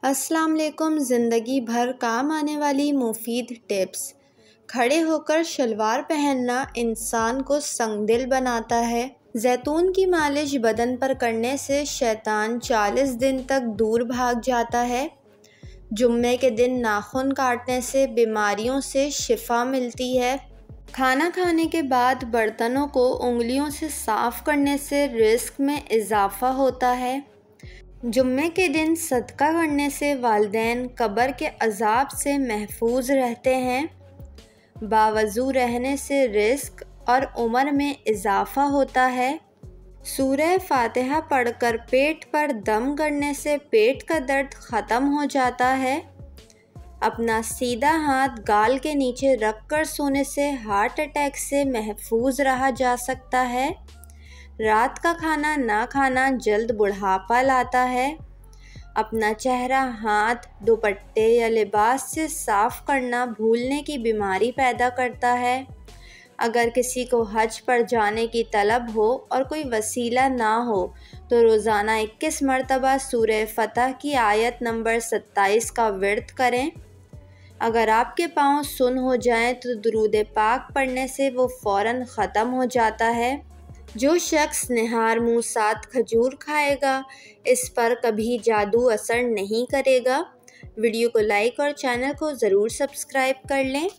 अस्सलाम वालेकुम। ज़िंदगी भर काम आने वाली मुफीद टिप्स। खड़े होकर शलवार पहनना इंसान को संगदिल बनाता है। जैतून की मालिश बदन पर करने से शैतान 40 दिन तक दूर भाग जाता है। जुम्मे के दिन नाखून काटने से बीमारियों से शिफा मिलती है। खाना खाने के बाद बर्तनों को उंगलियों से साफ़ करने से रिस्क में इजाफ़ा होता है। जुम्मे के दिन सदका करने से वालिदैन कब्र के अज़ाब से महफूज रहते हैं। बावज़ू रहने से रिस्क और उम्र में इजाफ़ा होता है। सूरह फातिहा पढ़कर पेट पर दम करने से पेट का दर्द ख़त्म हो जाता है। अपना सीधा हाथ गाल के नीचे रख कर सोने से हार्ट अटैक से महफूज रहा जा सकता है। रात का खाना ना खाना जल्द बुढ़ापा लाता है। अपना चेहरा हाथ, दुपट्टे या लिबास से साफ़ करना भूलने की बीमारी पैदा करता है। अगर किसी को हज पर जाने की तलब हो और कोई वसीला ना हो तो रोज़ाना 21 मरतबा सूरह फतह की आयत नंबर 27 का विर्द करें। अगर आपके पाँव सुन हो जाएं तो दुरूद पाक पढ़ने से वो फ़ौरन ख़त्म हो जाता है। जो शख्स निहार मुँह 7 खजूर खाएगा इस पर कभी जादू असर नहीं करेगा। वीडियो को लाइक और चैनल को ज़रूर सब्सक्राइब कर लें।